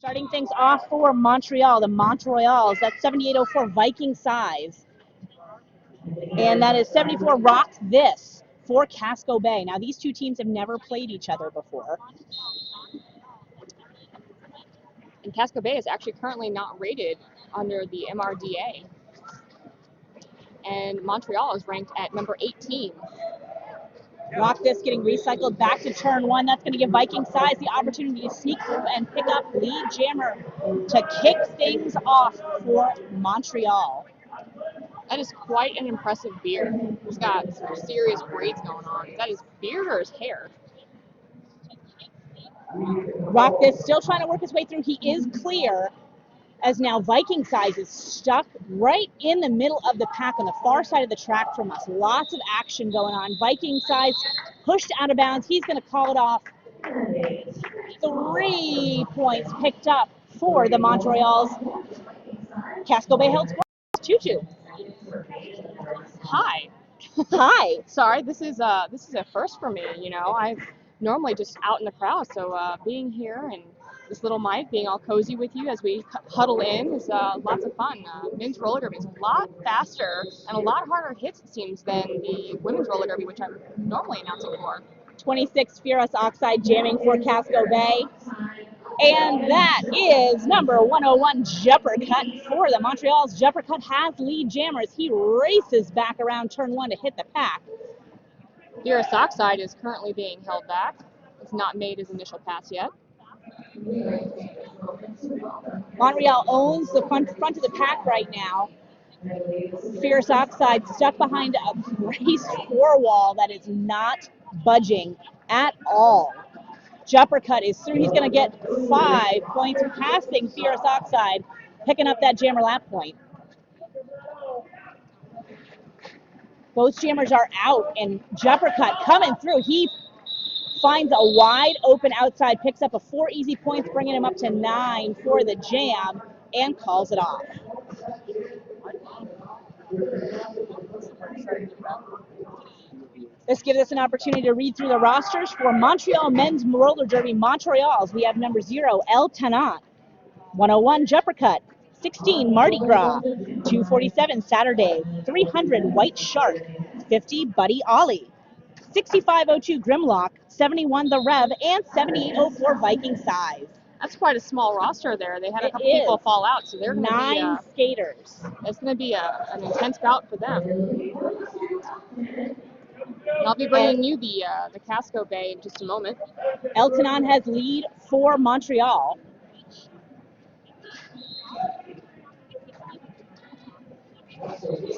Starting things off for Montreal, the Montreals, that's 7804 Viking size. And that is 74 Rock This for Casco Bay. Now, these two teams have never played each other before. And Casco Bay is actually currently not rated under the MRDA. And Montreal is ranked at number 18. Rock This getting recycled back to turn one. That's going to give Viking size the opportunity to sneak through and pick up lead jammer to kick things off for Montreal. That is quite an impressive beard. He's got some serious braids going on. Is that his beard or his hair? Rock This still trying to work his way through. He is clear, as now Viking size is stuck right in the middle of the pack on the far side of the track from us. Lots of action going on. Viking size pushed out of bounds. He's going to call it off. 3 points picked up for the Montreals. Casco Bay held score 2-2. Hi. Hi. Sorry, this is a first for me. You know, I'm normally just out in the crowd, so being here and this little mic, being all cozy with you as we huddle in is lots of fun. Men's roller derby is a lot faster and a lot harder hits, it seems, than the women's roller derby, which I'm normally announcing for. 26 Ferrous Oxide jamming for Casco Bay. And that is number 101 Jumper Cut for the Montreals. Jumper Cut has lead jammers. He races back around turn one to hit the pack. Ferrous Oxide is currently being held back. It's not made his initial pass yet. Montreal owns the front of the pack right now. Ferrous Oxide stuck behind a race 4 wall that is not budging at all. Jumper Cut is through. He's going to get 5 points passing Ferrous Oxide, picking up that jammer lap point. Both jammers are out, and Jumper Cut coming through. He finds a wide open outside, picks up a 4 easy points, bringing him up to 9 for the jam, and calls it off. This gives us an opportunity to read through the rosters for Montreal Men's Roller Derby Montreals. We have number 0, El Tenant, 101 Jumper Cut, 16 Mardi Gras, 247 Saturday, 300 White Shark, 50 Buddy Ollie, 6502 Grimlock, 71 The Rev, and 7804 Viking Size. That's quite a small roster there. They had a couple people fall out, so they're going to be 9 skaters. It's going to be an intense bout for them. And I'll be bringing you the Casco Bay in just a moment. El Tenant has lead for Montreal.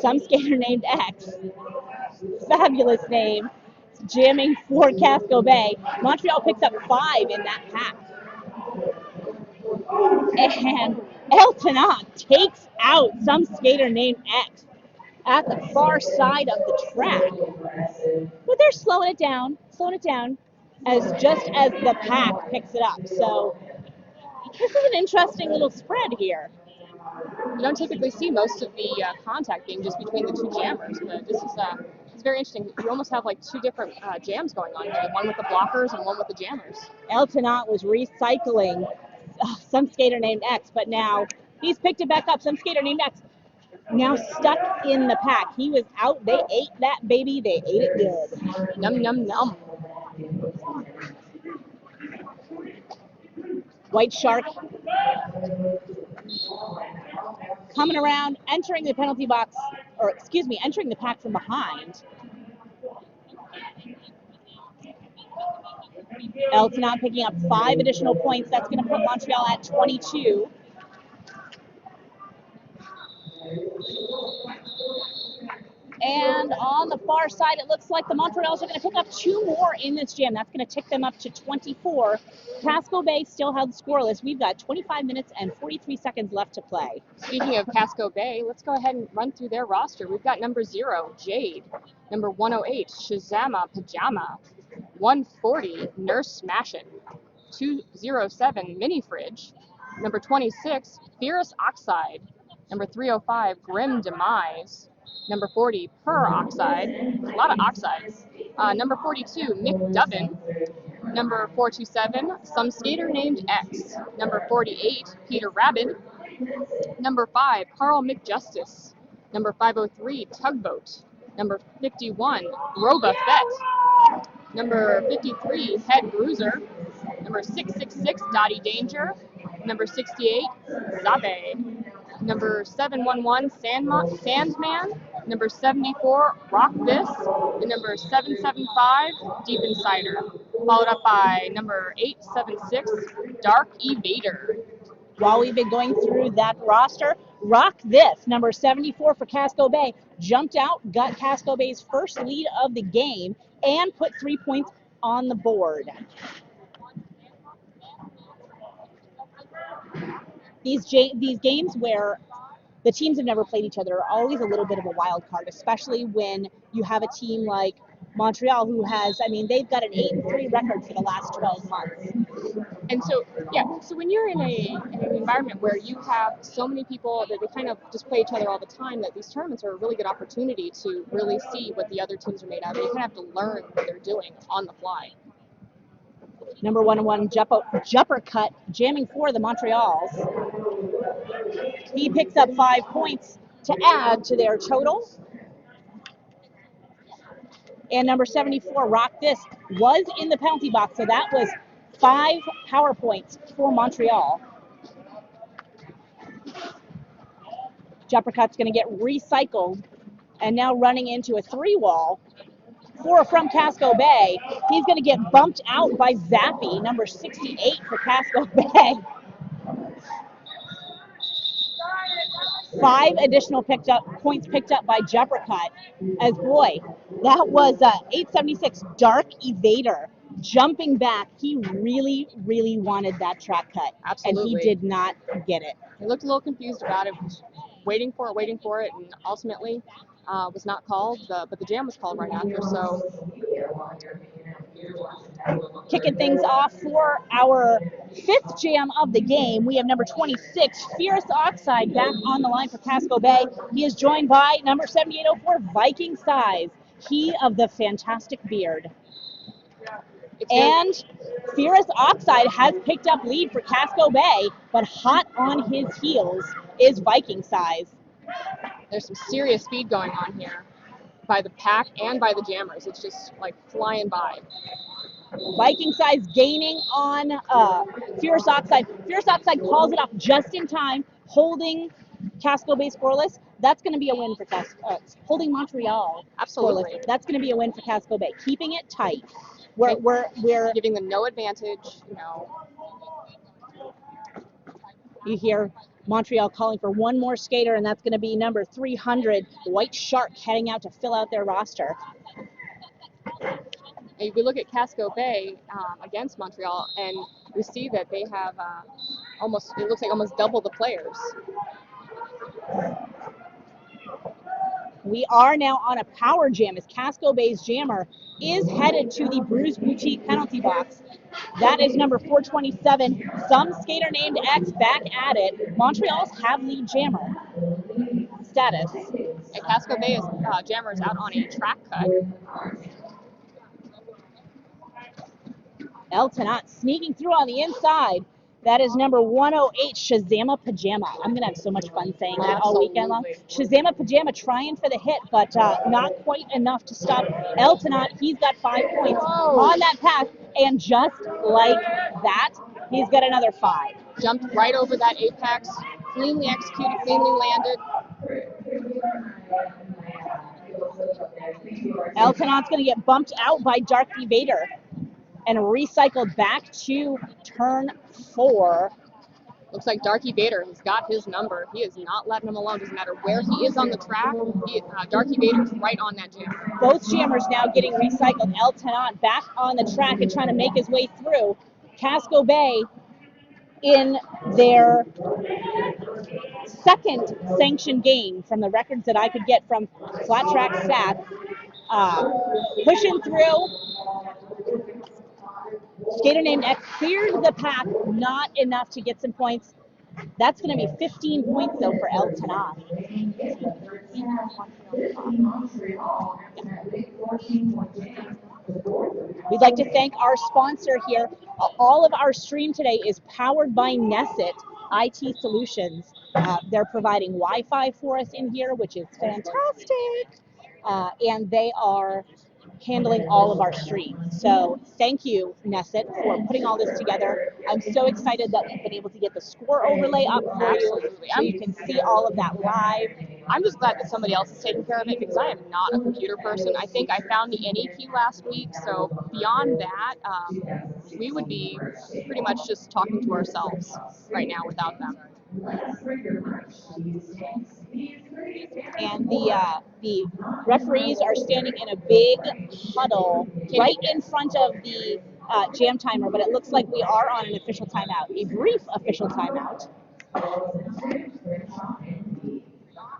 Some skater named X. Fabulous name. Jamming for Casco Bay. Montreal picks up 5 in that pack. And El Tenant takes out some skater named X at the far side of the track. But they're slowing it down as the pack picks it up. So this is an interesting little spread here. You don't typically see most of the contact being just between the two jammers, but this is it's very interesting. You almost have like 2 different jams going on here, one with the blockers and one with the jammers. El Tenant was recycling some skater named X, but now he's picked it back up. Some skater named X now stuck in the pack. He was out. They ate that baby. They ate it good. Num, num, num. White Shark coming around, entering the penalty box, entering the pack from behind. El Tenant picking up 5 additional points. That's going to put Montreal at 22. And on the far side, it looks like the Montreals are going to pick up 2 more in this jam. That's going to tick them up to 24. Casco Bay still held scoreless. We've got 25 minutes and 43 seconds left to play. Speaking of Casco Bay, let's go ahead and run through their roster. We've got number 0, Jade. Number 108, Shazama Pajama. 140, Nurse Smashin'. 207, Mini Fridge. Number 26, Ferrous Oxide. Number 305, Grim Demise. Number 40, Per Oxide. A lot of oxides. Number 42, Mick Dubbin. Number 427, Some Skater Named X. Number 48, Peter Rabbit. Number 5, Carl McJustice. Number 503, Tugboat. Number 51, Roba Fett. Number 53, Head Bruiser. Number 666, Dottie Danger. Number 68, Zabe. Number 711, Sandman. Number 74, Rock This. And number 775, Deep Insider. Followed up by number 876, Dark Evader. While we've been going through that roster, Rock This, number 74 for Casco Bay, jumped out, got Casco Bay's first lead of the game, and put 3 points on the board. These games where the teams have never played each other are always a little bit of a wild card, especially when you have a team like Montreal who has, they've got an 8-3 record for the last 12 months. And so when you're in an environment where you have so many people that they kind of just play each other all the time, that these tournaments are a really good opportunity to really see what the other teams are made out of. You kind of have to learn what they're doing on the fly. Number 101, Jumper Cut, jamming for the Montreals. He picks up 5 points to add to their total. And number 74, Rock This, was in the penalty box, so that was 5 power points for Montreal. Jumpercut's going to get recycled and now running into a 3-wall. 4 from Casco Bay. He's going to get bumped out by Zappy, number 68 for Casco Bay. 5 additional points picked up by Jumpercut. As boy, that was 876 Dark Evader. Jumping back, he really, really wanted that track cut. Absolutely. And he did not get it. He looked a little confused about it, waiting for it, and ultimately was not called, but the jam was called right after, so. Kicking things off for our 5th jam of the game, we have number 26, Fierce Oxide, back on the line for Casco Bay. He is joined by number 7804, Viking Size, he of the fantastic beard. And Fierce Oxide has picked up lead for Casco Bay, but hot on his heels is Viking Size. There's some serious speed going on here by the pack and by the jammers. It's just like flying by. Viking Size gaining on Fierce Oxide. Fierce Oxide calls it off just in time, holding Casco Bay scoreless. That's going to be a win for holding Montreal. Absolutely. Scoreless. That's going to be a win for Casco Bay. Keeping it tight. We're giving them no advantage, You hear Montreal calling for one more skater, and that's going to be number 300, White Shark, heading out to fill out their roster. And if we look at Casco Bay against Montreal, and we see that they have it looks like almost double the players. We are now on a power jam as Casco Bay's jammer is headed to the Bruise Boutique penalty box. That is number 427, Some Skater Named X, back at it. Montreal's have lead jammer status. And Casco Bay's jammer is out on a track cut. Eltonot sneaking through on the inside. That is number 108, Shazama Pajama. I'm going to have so much fun saying that all weekend long. Shazama Pajama trying for the hit, but not quite enough to stop Eltonot. He's got 5 points on that pass, and just like that, he's got another 5. Jumped right over that apex, cleanly executed, cleanly landed. Eltonot's going to get bumped out by Dark Evader and recycled back to turn 4. Looks like Dark Evader has got his number. He is not letting him alone. Doesn't matter where he is on the track. Dark Evader is right on that jam. Both jammers now getting recycled. Eltonot back on the track and trying to make his way through. Casco Bay in their second sanctioned game from the records that I could get from Flat Track Stats. Pushing through. Skater named X clears the path, not enough to get some points. That's going to be 15 points, though, for Eltonot. We'd like to thank our sponsor here. All of our stream today is powered by Nesset IT Solutions. They're providing Wi-Fi for us in here, which is fantastic. And they are handling all of our streams. So thank you, Nesset, for putting all this together. I'm so excited that we've been able to get the score overlay up for you so you can see all of that live. I'm just glad that somebody else is taking care of it because I am not a computer person. I think I found the NEQ last week, so beyond that, we would be pretty much just talking to ourselves right now without them. And the referees are standing in a big huddle right in front of the jam timer, but it looks like we are on an official timeout, a brief official timeout.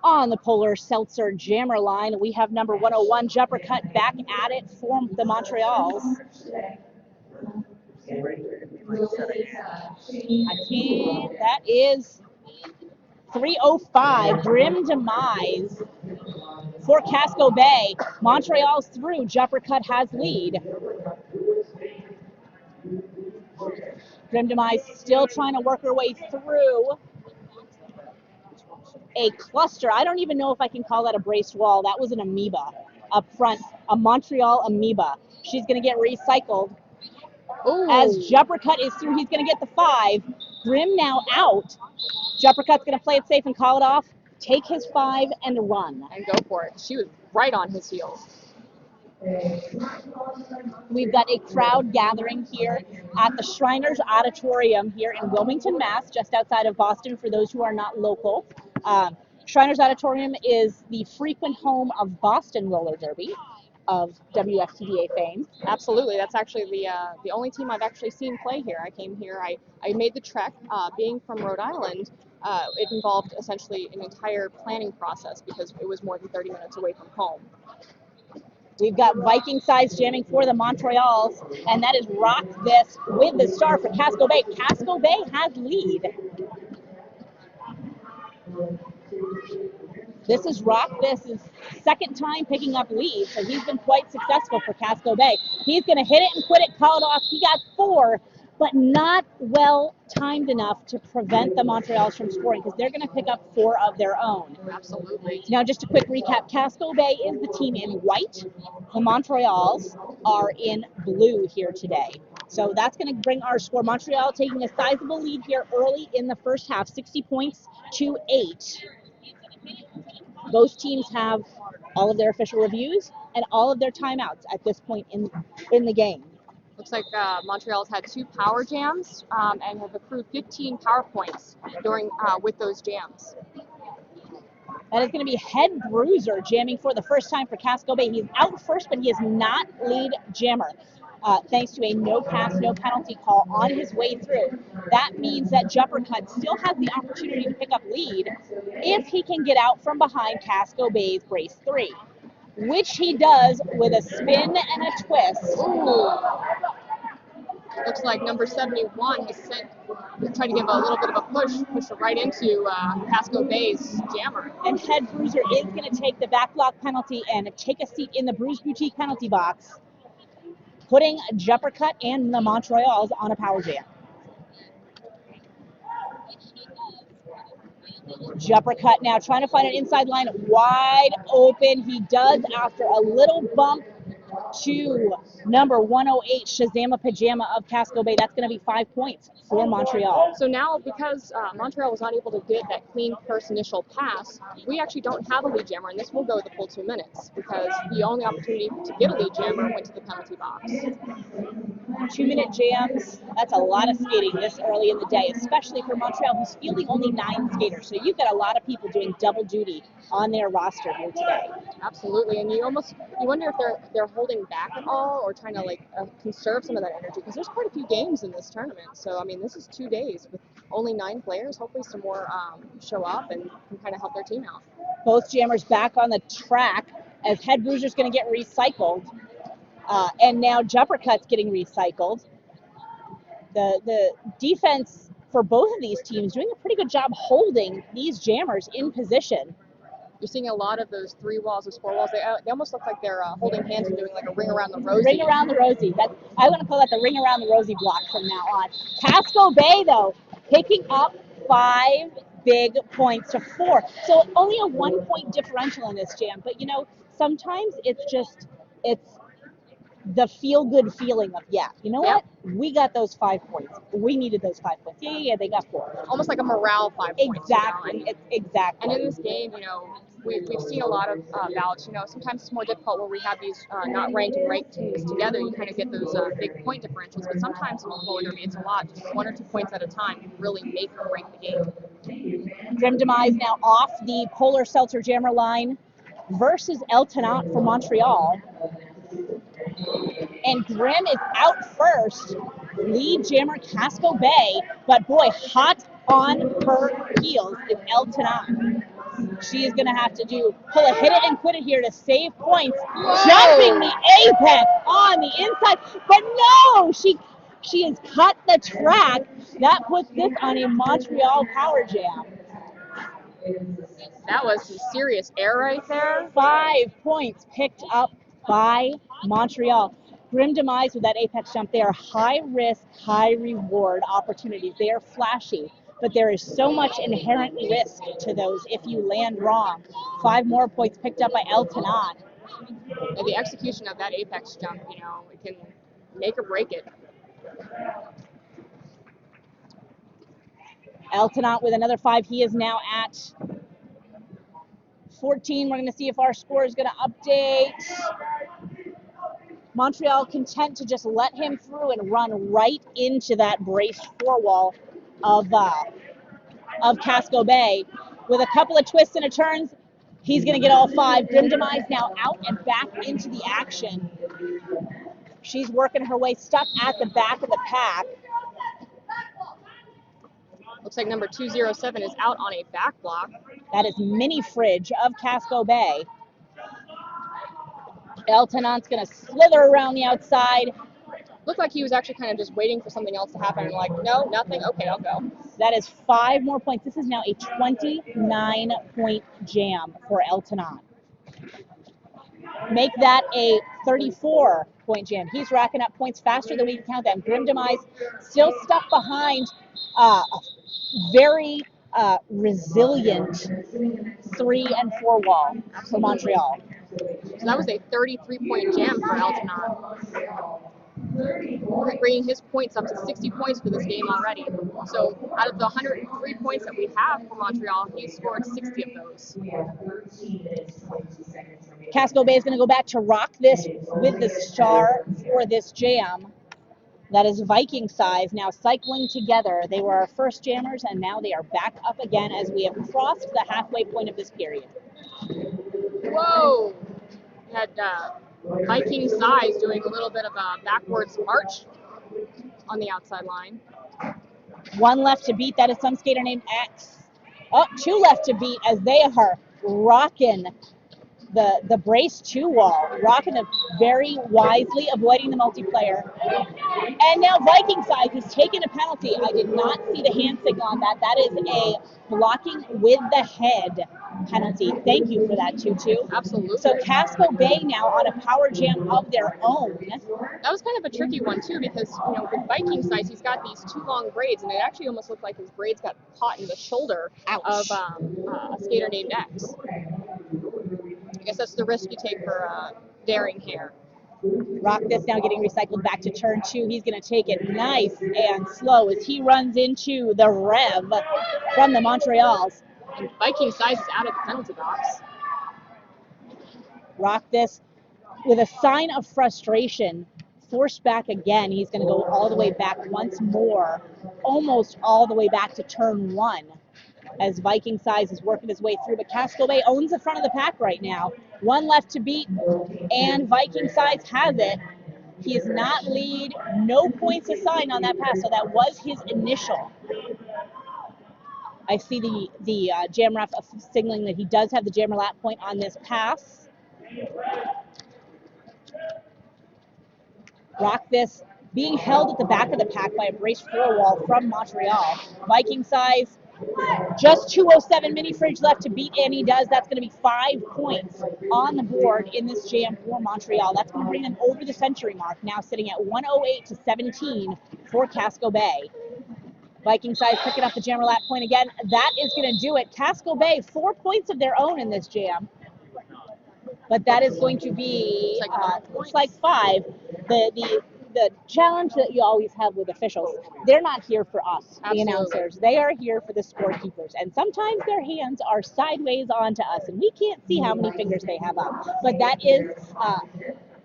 On the Polar Seltzer Jammer line, we have number 101, Jumper Cut, back at it for the Montreals. That is 3:05, Grim Demise for Casco Bay. Montreal's through, Jumper Cut has lead. Grim Demise still trying to work her way through a cluster. I don't even know if I can call that a braced wall. That was an amoeba up front, a Montreal amoeba. She's going to get recycled. Ooh. As Jumper Cut is through, he's going to get the 5. Grim now out. Jumper Cut's going to play it safe and call it off, take his 5 and run. And go for it. She was right on his heels. We've got a crowd gathering here at the Shriners Auditorium here in Wilmington, Mass, just outside of Boston for those who are not local. Shriners Auditorium is the frequent home of Boston Roller Derby of WFTDA fame. Absolutely. That's actually the only team I've actually seen play here. I came here, I made the trek. Being from Rhode Island, it involved essentially an entire planning process because it was more than 30 minutes away from home. We've got Viking size jamming for the Montreals, and that is Rock This with the star for Casco Bay. Casco Bay has lead. This is Rock This's second time picking up lead, so he's been quite successful for Casco Bay. He's going to hit it and quit it, call it off. He got 4, but not well timed enough to prevent the Montreals from scoring because they're going to pick up 4 of their own. Absolutely. Now, just a quick recap. Casco Bay is the team in white. The Montreals are in blue here today. So that's going to bring our score. Montreal taking a sizable lead here early in the first half, 60 points to 8. Both teams have all of their official reviews and all of their timeouts at this point in the game. Looks like Montreal's had 2 power jams and have accrued 15 power points during with those jams. That is going to be Head Bruiser jamming for the first time for Casco Bay. He's out first, but he is not lead jammer. Thanks to a no pass, no penalty call on his way through. That means that Jumper Cut still has the opportunity to pick up lead if he can get out from behind Casco Bay's brace 3, which he does with a spin and a twist. Ooh. Looks like number 71 has tried to give a little bit of a push right into Casco Bay's jammer. And Head Bruiser is going to take the back block penalty and take a seat in the Bruise Boutique penalty box, putting Jumper Cut and the Montreals on a power jam. Jumper Cut now trying to find an inside line, wide open. He does after a little bump to number 108, Shazama Pajama of Casco Bay. That's going to be 5 points for Montreal. So now, because Montreal was not able to get that clean first initial pass, we actually don't have a lead jammer, and this will go the full 2 minutes because the only opportunity to get a lead jammer went to the penalty box. 2-minute jams, that's a lot of skating this early in the day, especially for Montreal, who's fielding only 9 skaters. So you've got a lot of people doing double duty on their roster here today. Absolutely, and you wonder if they're holding back at all or trying to conserve some of that energy because there's quite a few games in this tournament. So I mean, this is 2 days with only 9 players. Hopefully, some more show up and can kind of help their team out. Both jammers back on the track as Head Bruiser's going to get recycled. And now Jumper Cut's getting recycled. The defense for both of these teams doing a pretty good job holding these jammers in position. You're seeing a lot of those 3 walls, those 4 walls. They almost look like they're holding hands and doing like a ring around the rosy. Ring around the rosy. I want to call that the ring around the rosy block from now on. Casco Bay, though, picking up 5 big points to 4. So only a 1-point differential in this jam. But, sometimes it's the feel-good feeling of, what? We got those 5 points. We needed those 5 points. Yeah, they got 4. Almost like a morale 5 points. Exactly. Exactly. And in this game, we've seen a lot of bouts. Sometimes it's more difficult where we have these not ranked and ranked teams together. You kind of get those big point differentials. But sometimes in roller derby, it's a lot. Just 1 or 2 points at a time can really make or break the game. Grim Demise now off the Polar Seltzer Jammer line versus El Tenat from Montreal. And Grim is out first. Lead jammer Casco Bay, but boy, hot on her heels is El Tenat. She is going to have to pull a hit it and quit it here to save points. Whoa. Jumping the apex on the inside, but no, she has cut the track. That puts this on a Montreal power jam. That was some serious air right there. 5 points picked up by Montreal. Grim Demise with that apex jump. They are high risk, high reward opportunities. They are flashy, but there is so much inherent risk to those if you land wrong. 5 more points picked up by El Tenat. And the execution of that apex jump, it can make or break it. El Tenat with another 5. He is now at 14. We're going to see if our score is going to update. Montreal content to just let him through and run right into that braced 4 wall of Casco Bay. With a couple of twists and a turns, he's going to get all 5. Grim Demise now out and back into the action. She's working her way, stuck at the back of the pack. Looks like number 207 is out on a back block. That is Mini Fridge of Casco Bay. El Tenat's going to slither around the outside. Looked like he was actually kind of just waiting for something else to happen and like, no, nothing, okay, I'll go. That is 5 more points. This is now a 29-point jam for El Tenat. Make that a 34-point jam. He's racking up points faster than we can count them. Grim Demise still stuck behind a very resilient 3 and 4 wall for Montreal. So that was a 33-point jam for El Tenat. Bringing his points up to 60 points for this game already. So out of the 103 points that we have for Montreal, he scored 60 of those. Casco Bay is going to go back to rock this with the star for this jam. That is Viking Size now cycling together. They were our first jammers, and now they are back up again as we have crossed the halfway point of this period. Whoa! We had Viking Size doing a little bit of a backwards march on the outside line. 1 left to beat. That is some skater named X. Oh, 2 left to beat as they are rocking the brace 2 wall, rocking it very wisely, avoiding the multiplayer. And now Viking Size is taking a penalty. I did not see the hand signal on that. That is a blocking with the head penalty. Thank you for that, Tutu. Absolutely. So Casco Bay now on a power jam of their own. That was kind of a tricky one too, because with Viking Size, he's got these 2 long braids, and it actually almost looked like his braids got caught in the shoulder of a skater named X. I guess that's the risk you take for daring hair. Rock this now getting recycled back to turn 2. He's going to take it nice and slow as he runs into the Rev from the Montreals. And Viking Size is out of the penalty box. Rock this with a sign of frustration, forced back again. He's going to go all the way back once more, almost all the way back to turn 1. As Viking Size is working his way through, but Casco Bay owns the front of the pack right now. 1 left to beat, and Viking Size has it. He is not lead, no points assigned on that pass, so that was his initial. I see the jam ref signaling that he does have the jammer lap point on this pass. Rock this being held at the back of the pack by a brace 4 wall from Montreal. Viking Size Just 207 mini fridge left to beat, and he does. That's going to be 5 points on the board in this jam for Montreal. That's going to bring them over the century mark, now sitting at 108 to 17 for Casco Bay. Viking size picking up the jam roulette point again. That is going to do it. Casco Bay, 4 points of their own in this jam. But that is going to be, looks like 5. The challenge that you always have with officials, they're not here for us, the announcers. They are here for the scorekeepers. And sometimes their hands are sideways onto us, and we can't see how many fingers they have up. But that is,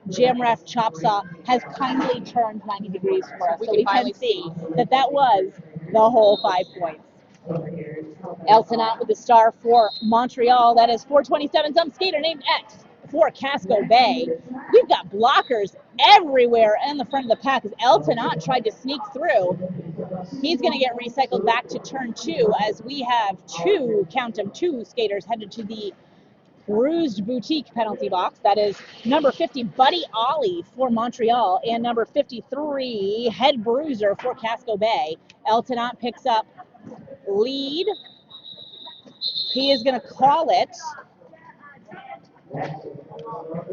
Jam Ref Chop Saw has kindly turned 90 degrees for us. So we can see that that was the whole 5 points. Eltonot with the star for Montreal. That is 427. Some skater named X for Casco Bay. We've got blockers everywhere in the front of the pack as Eltonot tried to sneak through. He's going to get recycled back to turn 2 as we have 2, count them, 2 skaters headed to the Bruised Boutique penalty box. That is number 50, Buddy Ollie for Montreal, and number 53, Head Bruiser for Casco Bay. Eltonot picks up lead. He is going to call it.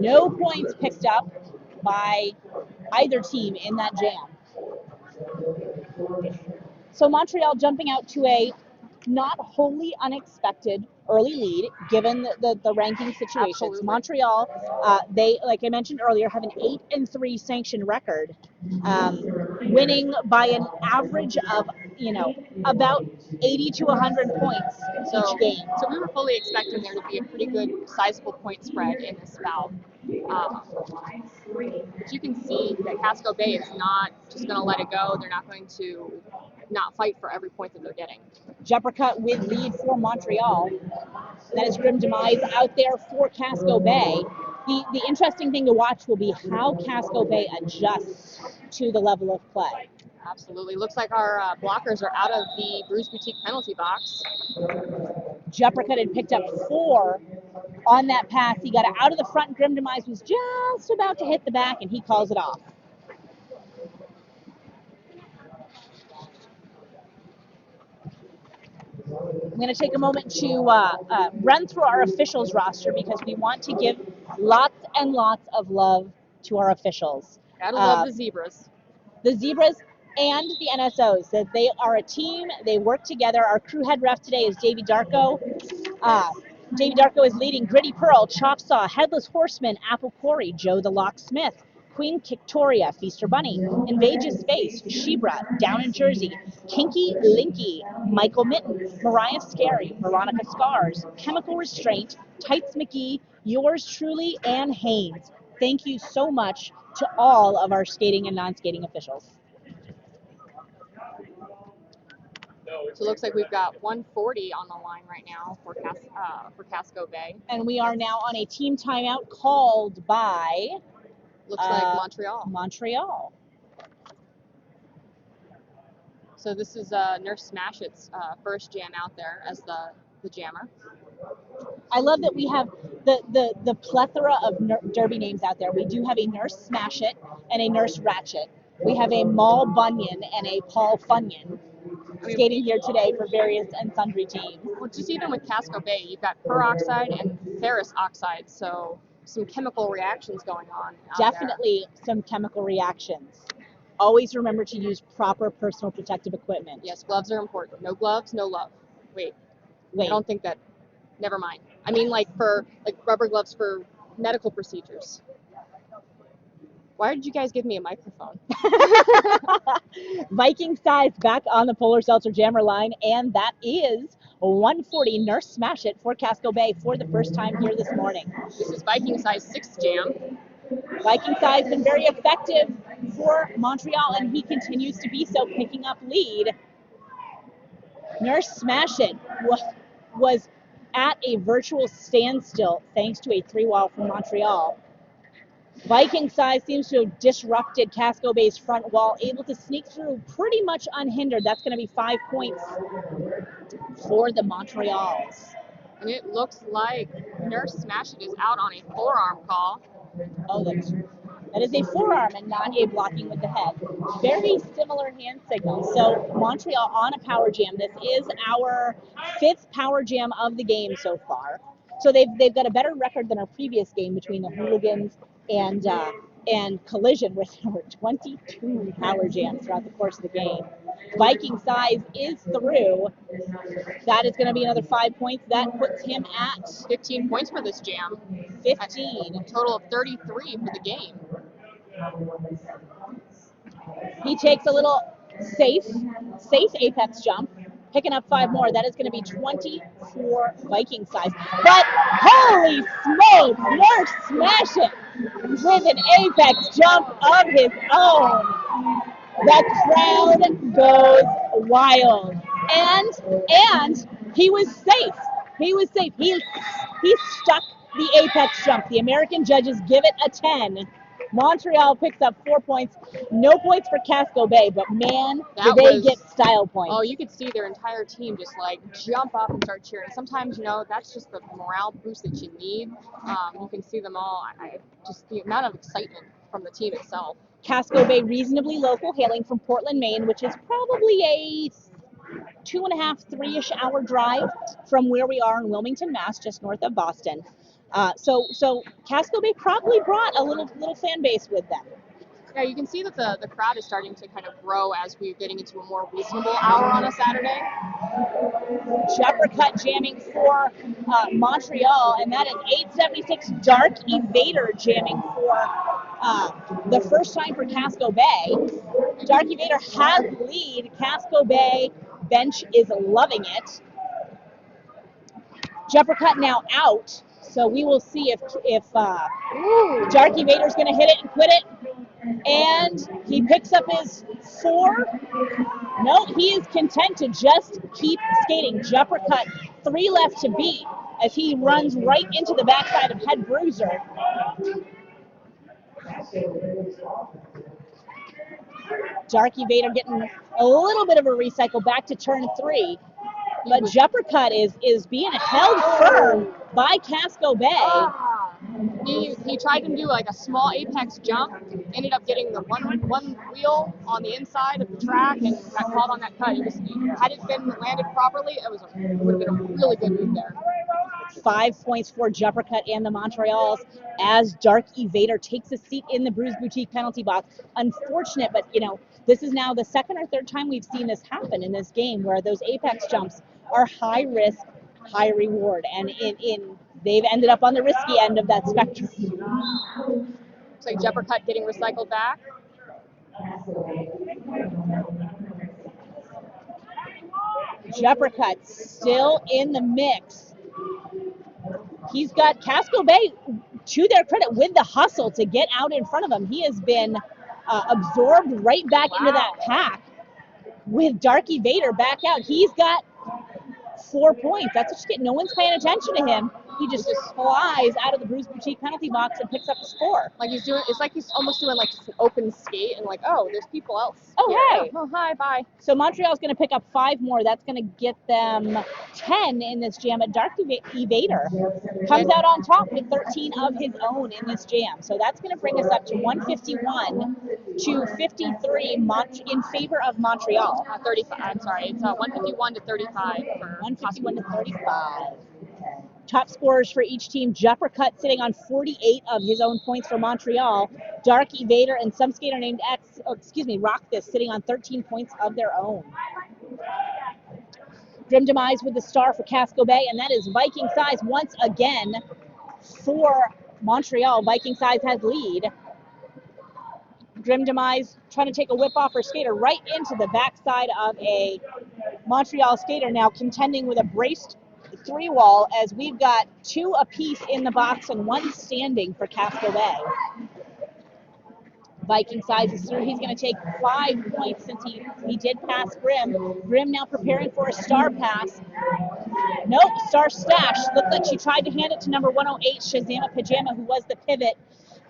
No points picked up by either team in that jam. So Montreal jumping out to a not wholly unexpected early lead given the ranking situations. Absolutely. Montreal, they, like I mentioned earlier, have an 8-3 sanctioned record, winning by an average of, about 80 to 100 points each game. So we were fully expecting there to be a pretty good sizable point spread in this bout. But you can see that Casco Bay is not just going to let it go. They're not going to not fight for every point that they're getting. Jeppercut with lead for Montreal. That is Grim Demise out there for Casco Bay. The interesting thing to watch will be how Casco Bay adjusts to the level of play. Absolutely. Looks like our blockers are out of the Bruised Boutique penalty box. Jeppercut had picked up 4 on that pass. He got out of the front. Grim Demise was just about to hit the back, and he calls it off. I'm going to take a moment to run through our officials roster because we want to give lots and lots of love to our officials. Gotta love the Zebras. The Zebras and the NSOs. That they are a team. They work together. Our crew head ref today is Davey Darko. Davey Darko is leading Gritty Pearl, Chop Saw, Headless Horseman, Apple Quarry, Joe the Locksmith, Queen Victoria, Feaster Bunny, Invages Space, Shebra, Down in Jersey, Kinky Linky, Michael Mitten, Mariah Scary, Veronica Scars, Chemical Restraint, Tights McGee, yours truly, Ann Haynes. Thank you so much to all of our skating and non-skating officials. So it looks like we've got 140 on the line right now for Casco Bay. And we are now on a team timeout called by... Looks like Montreal. Montreal. So this is Nurse Smash It's first jam out there as the jammer. I love that we have the plethora of derby names out there. We do have a Nurse Smash It and a Nurse Ratchet. We have a Maul Bunyan and a Paul Funyan skating here today for various and sundry teams. Well, just even with Casco Bay, you've got peroxide and ferrous oxide, so some chemical reactions going on out Definitely there. Some chemical reactions. Always remember to use proper personal protective equipment. Yes, gloves are important. No gloves, no love. Wait. I don't think that. Never mind. I mean, like rubber gloves for medical procedures. Why did you guys give me a microphone? Viking size back on the Polar Seltzer Jammer line, and that is 140 Nurse Smash It for Casco Bay for the first time here this morning. This is Viking size 6 jam. Viking size been very effective for Montreal, and he continues to be so, picking up lead. Nurse Smash It was at a virtual standstill thanks to a 3-wall from Montreal. Viking size seems to have disrupted Casco Bay's front wall, able to sneak through pretty much unhindered. That's going to be 5 points for the Montreals. And it looks like Nurse Smash It is out on a forearm call. Oh, That is a forearm and not a blocking with the head. Very similar hand signals. So Montreal on a power jam. This is our 5th power jam of the game so far. So they've got a better record than our previous game between the Hooligans and Collision, with over 22 power jams throughout the course of the game. Viking size is through. That is going to be another 5 points. That puts him at 15 points for this jam. 15. A total of 33 for the game. He takes a little safe apex jump, picking up 5 more. That is going to be 24 Viking size. But holy smokes, Nurse smash it with an apex jump of his own. The crowd goes wild. And he was safe. He was safe. He stuck the apex jump. The American judges give it a 10. Montreal picks up 4 points. No points for Casco Bay, but man, did they get style points. Oh, you could see their entire team just like jump up and start cheering. Sometimes, that's just the morale boost that you need. You can see them all. Just the amount of excitement from the team itself. Casco Bay, reasonably local, hailing from Portland, Maine, which is probably a 2.5, 3-ish hour drive from where we are in Wilmington, Mass, just north of Boston. So Casco Bay probably brought a little fan base with them. Yeah, you can see that the crowd is starting to kind of grow as we're getting into a more reasonable hour on a Saturday. Jumper jamming for Montreal, and that is 876 Dark Evader jamming for the first time for Casco Bay. Dark Evader has lead. Casco Bay bench is loving it. Jumper now out, so we will see if Dark Evader's going to hit it and quit it. And he picks up his 4. No, he is content to just keep skating. Jumper 3 left to beat as he runs right into the backside of Head Bruiser. Dark Evader getting a little bit of a recycle back to turn 3. But Jumper is being held firm by Casco Bay. He tried to do like a small apex jump, ended up getting the one wheel on the inside of the track and got caught on that cut. Had it been landed properly, it would have been a really good move there. 5 points for Jumper and the Montreals as Dark Evader takes a seat in the Bruise Boutique penalty box. Unfortunate, but this is now the second or third time we've seen this happen in this game, where those apex jumps are high risk, high reward, and they've ended up on the risky end of that spectrum. Looks like Jumper getting recycled back. Jumper still in the mix. He's got Casco Bay, to their credit, with the hustle to get out in front of him. He has been absorbed right back into that pack with Dark Evader back out. He's got 4 points. That's what you get. No one's paying attention to him. He just flies out of the Bruise Boutique penalty box and picks up his 4. It's like he's almost doing like just an open skate and like, oh, there's people else. Oh, here. hey. Oh, hi, bye. So Montreal's going to pick up 5 more. That's going to get them 10 in this jam. But Dark Evader comes out on top with 13 of his own in this jam. So that's going to bring us up to 151 to 53 in favor of Montreal. 35. I'm sorry. It's 151 to 35 for 151 to 35. Top scorers for each team. Jumper sitting on 48 of his own points for Montreal. Dark Evader and some skater named Rock This sitting on 13 points of their own. Grim Demise with the star for Casco Bay, and that is Viking Size once again for Montreal. Viking Size has lead. Grim Demise trying to take a whip off her skater right into the backside of a Montreal skater, now contending with a braced 3-wall as we've got 2 apiece in the box and 1 standing for Casco Bay. Viking Size is through. He's going to take 5 points since he did pass Grim. Grim now preparing for a star pass. Nope, star stash. Looked like she tried to hand it to number 108, Shazama Pajama, who was the pivot.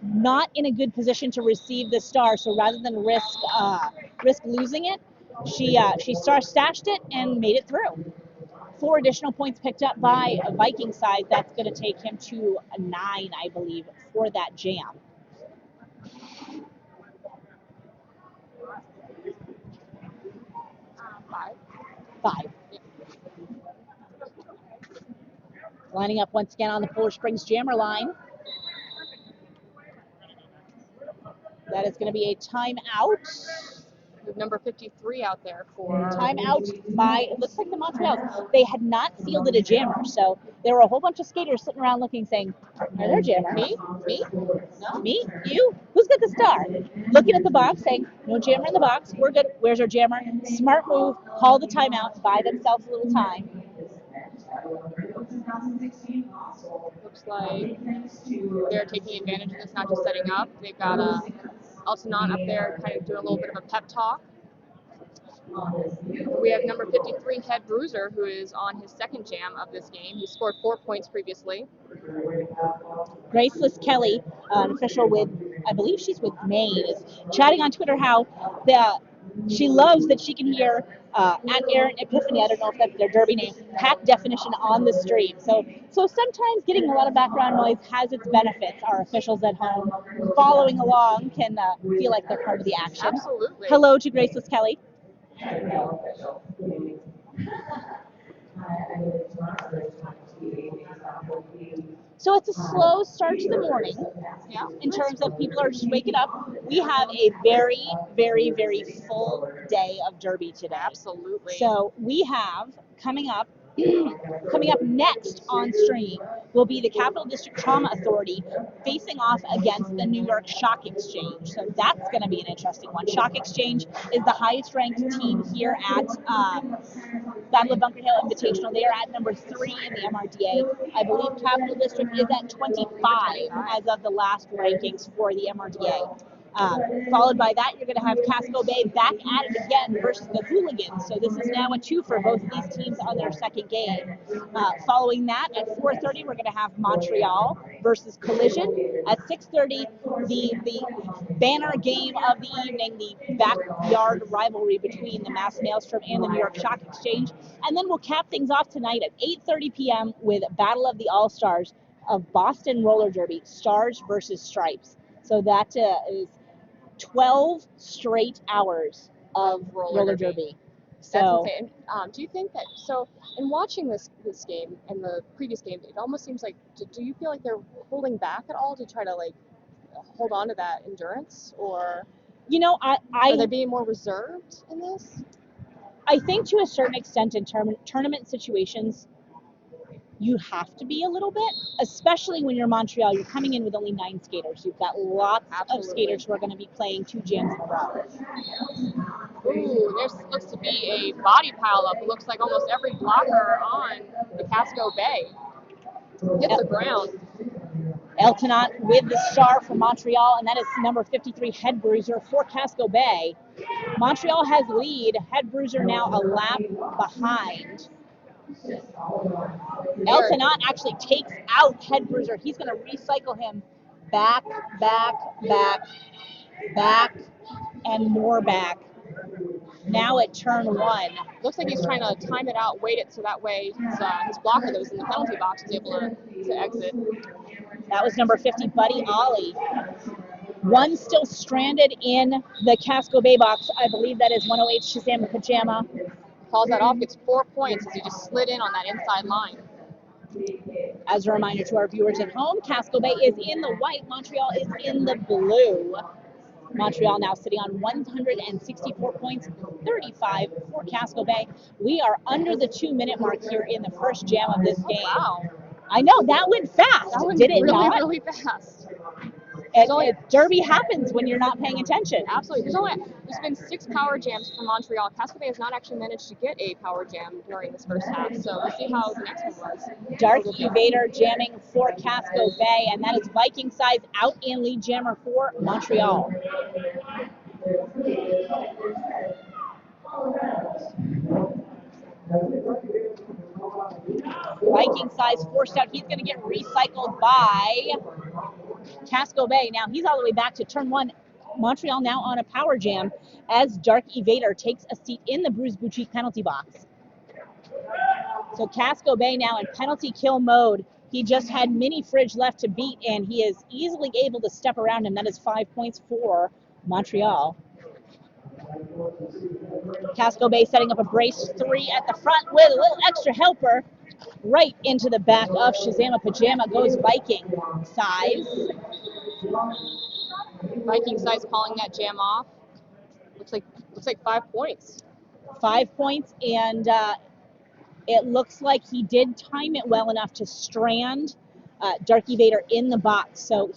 Not in a good position to receive the star, so rather than risk losing it, she star stashed it and made it through. 4 additional points picked up by Viking Size. That's going to take him to a 9, I believe, for that jam. 5. Lining up once again on the Polar Springs Jammer line. That is going to be a timeout. With number 53 out there for Timeout by, it looks like the Montreal. They had not fielded a jammer, so there were a whole bunch of skaters sitting around looking, saying, are there jammers? Me? No. Me? You? Who's got the star? Looking at the box, saying, no jammer in the box. We're good. Where's our jammer? Smart move. Call the timeout. Buy themselves a little time. Looks like they're taking advantage of this, not just setting up. They've got Altanon up there kind of doing a little bit of a pep talk. We have number 53, Head Bruiser, who is on his second jam of this game. He scored 4 points previously. Graceless Kelly, an official with, I believe she's with Maine, is chatting on Twitter how she loves that she can hear at Aaron Epiphany, I don't know if that's their derby name, pack definition on the stream. So sometimes getting a lot of background noise has its benefits. Our officials at home following along can feel like they're part of the action. Absolutely. Hello to Graceless Kelly. So it's a slow start to the morning. Yeah. In terms of people are just waking up. We have a very, very, very full day of derby today. Absolutely. So we have coming up next on stream will be the Capital District Trauma Authority facing off against the New York Shock Exchange. So that's going to be an interesting one. Shock Exchange is the highest ranked team here at Battle of Bunker Hill Invitational. They are at number 3 in the MRDA. I believe Capital District is at 25 as of the last rankings for the MRDA. Followed by that, you're going to have Casco Bay back at it again versus the Hooligans. So this is now a 2 for both of these teams on their second game. Following that, at 4:30, we're going to have Montreal versus Collision. At 6:30, the banner game of the evening, the backyard rivalry between the Mass Maelstrom and the New York Shock Exchange. And then we'll cap things off tonight at 8:30 p.m. with Battle of the All-Stars of Boston Roller Derby, Stars versus Stripes. So that is 12 straight hours of roller derby. So that's insane. Do you think that, so in watching this game and the previous game, it almost seems like, do you feel like they're holding back at all to try to like hold on to that endurance, or are they being more reserved in this? I think to a certain extent in tournament situations, you have to be a little bit, especially when you're Montreal. You're coming in with only 9 skaters. You've got lots of skaters who are going to be playing 2 jams in a row. Ooh, there looks to be a body pileup. It looks like almost every blocker on the Casco Bay hits the ground. Eltonot with the star from Montreal, and that is number 53, Head Bruiser for Casco Bay. Montreal has lead. Head Bruiser now a lap behind. Eltonot actually takes out Head Bruiser. He's going to recycle him back, and more back. Now at turn 1. Looks like he's trying to time it out, wait it so that way his blocker that was in the penalty box is able to exit. That was number 50, Buddy Ollie. One still stranded in the Casco Bay box. I believe that is 108 Shazam Pajama. Calls that off, gets 4 points as he just slid in on that inside line. As a reminder to our viewers at home, Casco Bay is in the white, Montreal is in the blue. Montreal now sitting on 164 points, 35 for Casco Bay. We are under the 2-minute mark here in the first jam of this game. Wow. I know, that went fast. That went Did it really, not? really fast. Derby happens when you're not paying attention. Absolutely. There's been 6 power jams for Montreal. Casco Bay has not actually managed to get a power jam during this first half, so we'll see how the next one was. Dark Evader jamming for Casco Bay, and that is Viking Size out in lead jammer for Montreal. Viking Size forced out. He's going to get recycled by Casco Bay. Now he's all the way back to turn 1. Montreal now on a power jam as Dark Evader takes a seat in the Bruce Boutique penalty box. So Casco Bay now in penalty kill mode. He just had Mini Fridge left to beat, and he is easily able to step around him. That is 5 points for Montreal. Casco Bay setting up a brace 3 at the front with a little extra helper. Right into the back of Shazama Pajama goes Viking Size. Viking Size calling that jam off. Looks like 5 points. 5 points, and it looks like he did time it well enough to strand Darky Vader in the box. So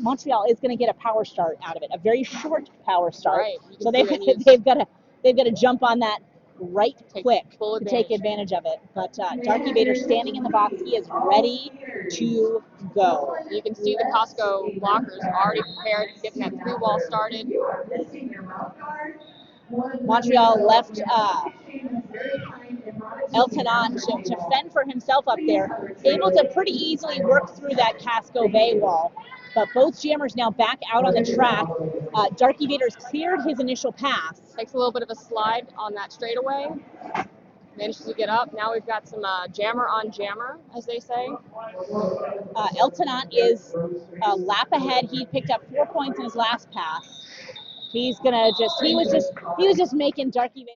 Montreal is going to get a power start out of it, a very short power start. Right. So they've got to jump on that right quick to take advantage of it. But Darky Vader standing in the box, he is ready to go. You can see the Casco blockers already prepared, getting that 3-wall started. Montreal left Eltonat to fend for himself up there, able to pretty easily work through that Casco Bay wall. But both jammers now back out on the track. Darky Vader's cleared his initial pass. Takes a little bit of a slide on that straightaway. Manages to get up. Now we've got some jammer on jammer, as they say. Eltonat is a lap ahead. He picked up 4 points in his last pass. He was just making Darky Vader